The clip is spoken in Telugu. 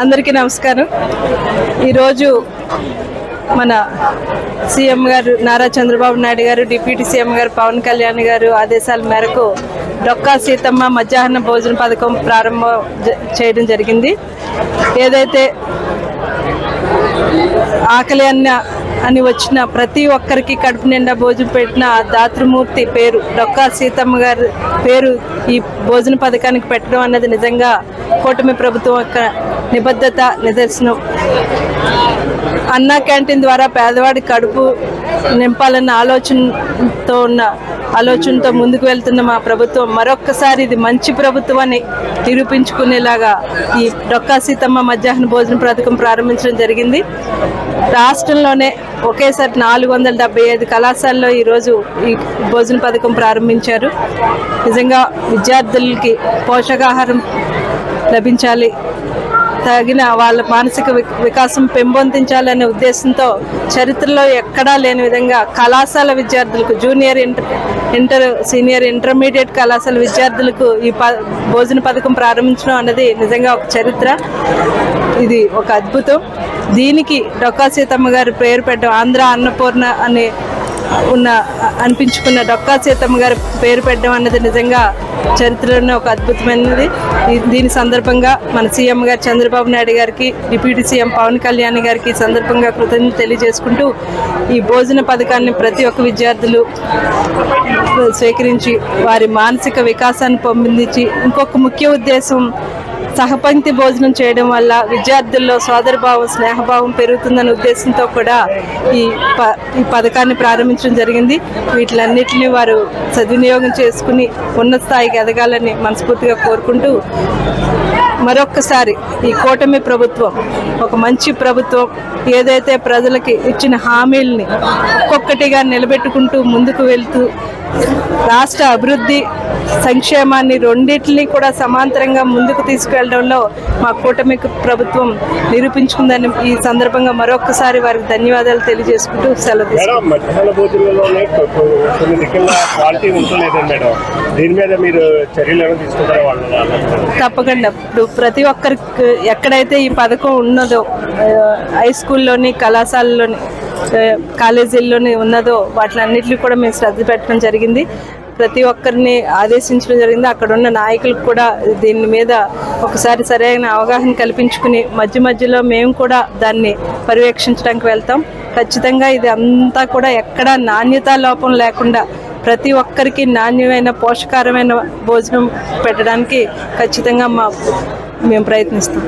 అందరికీ నమస్కారం। ఈరోజు మన సీఎం గారు నారా చంద్రబాబు నాయుడు గారు, డిప్యూటీ సీఎం గారు పవన్ కళ్యాణ్ గారు ఆదేశాల మేరకు డొక్కా సీతమ్మ మధ్యాహ్న భోజన పథకం ప్రారంభం చేయడం జరిగింది। ఏదైతే ఆకలి అని వచ్చిన ప్రతి ఒక్కరికి కడుపు నిండా భోజనం పెట్టిన దాతృమూర్తి పేరు డొక్కా సీతమ్మ గారి పేరు ఈ భోజన పథకానికి పెట్టడం అన్నది నిజంగా కూటమి ప్రభుత్వం యొక్క నిబద్ధత నిదర్శనం। అన్నా క్యాంటీన్ ద్వారా పేదవాడి కడుపు నింపాలన్న ఆలోచనతో ముందుకు వెళ్తున్న మా ప్రభుత్వం మరొక్కసారి ఇది మంచి ప్రభుత్వం అని నిరూపించుకునేలాగా ఈ డొక్కా సీతమ్మ మధ్యాహ్న భోజన పథకం ప్రారంభించడం జరిగింది। రాష్ట్రంలోనే ఒకేసారి 475 కళాశాలలో ఈరోజు ఈ భోజన పథకం ప్రారంభించారు। నిజంగా విద్యార్థులకి పోషకాహారం లభించాలి, తగిన వాళ్ళ మానసిక వికాసం పెంపొందించాలనే ఉద్దేశంతో చరిత్రలో ఎక్కడా లేని విధంగా కళాశాల విద్యార్థులకు జూనియర్ ఇంటర్ సీనియర్ ఇంటర్మీడియట్ కళాశాల విద్యార్థులకు ఈ భోజన పథకం ప్రారంభించడం అన్నది నిజంగా ఒక చరిత్ర, ఇది ఒక అద్భుతం। దీనికి డొక్కా సీతమ్మ గారి పేరు పెట్టడం ఆంధ్ర అన్నపూర్ణ అని అనిపించుకున్న డొక్కా సీతమ్మ గారి పేరు పెట్టడం అన్నది నిజంగా చరిత్రలోనే ఒక అద్భుతమైనది। దీని సందర్భంగా మన సీఎం గారు చంద్రబాబు నాయుడు గారికి, డిప్యూటీ సీఎం పవన్ కళ్యాణ్ గారికి సందర్భంగా కృతజ్ఞతలు తెలియజేసుకుంటూ ఈ భోజన పథకాన్ని ప్రతి ఒక్క విద్యార్థులు స్వీకరించి వారి మానసిక వికాసాన్ని పొందించి ఇంకొక ముఖ్య ఉద్దేశం సహపంక్తి భోజనం చేయడం వల్ల విద్యార్థుల్లో సోదరభావం స్నేహభావం పెరుగుతుందనే ఉద్దేశంతో కూడా ఈ పథకాన్ని ప్రారంభించడం జరిగింది। వీటిలన్నిటిని వారు సద్వినియోగం చేసుకుని ఉన్నత స్థాయికి ఎదగాలని మనస్ఫూర్తిగా కోరుకుంటూ మరొక్కసారి ఈ కూటమి ప్రభుత్వం ఒక మంచి ప్రభుత్వం, ఏదైతే ప్రజలకి ఇచ్చిన హామీల్ని ఒక్కొక్కటిగా నిలబెట్టుకుంటూ ముందుకు వెళ్తూ రాష్ట్ర అభివృద్ధి సంక్షేమాన్ని రెండింటిని కూడా సమాంతరంగా ముందుకు తీసుకెళ్లడంలో మా కూటమి ప్రభుత్వం నిరూపించుకుందని ఈ సందర్భంగా మరొకసారి వారికి ధన్యవాదాలు తెలియజేసుకుంటూ సెలవు తప్పకుండా ఇప్పుడు ప్రతి ఒక్కరికి ఎక్కడైతే ఈ పథకం ఉన్నదో హై స్కూల్లోని కళాశాలలోని కాలేజీల్లోని ఉన్నదో వాటిలన్నింటినీ కూడా మేము శ్రద్ధ పెట్టడం జరిగింది, ప్రతి ఒక్కరిని ఆదేశించడం జరిగింది। అక్కడ ఉన్న నాయకులకు కూడా దీని మీద ఒకసారి సరైన అవగాహన కల్పించుకుని మధ్యలో మేము కూడా దాన్ని పర్యవేక్షించడానికి వెళ్తాం। ఖచ్చితంగా ఇది అంతా కూడా ఎక్కడా నాణ్యతా లోపం లేకుండా ప్రతి ఒక్కరికి నాణ్యమైన పోషకారమైన భోజనం పెట్టడానికి ఖచ్చితంగా మేము ప్రయత్నిస్తాం।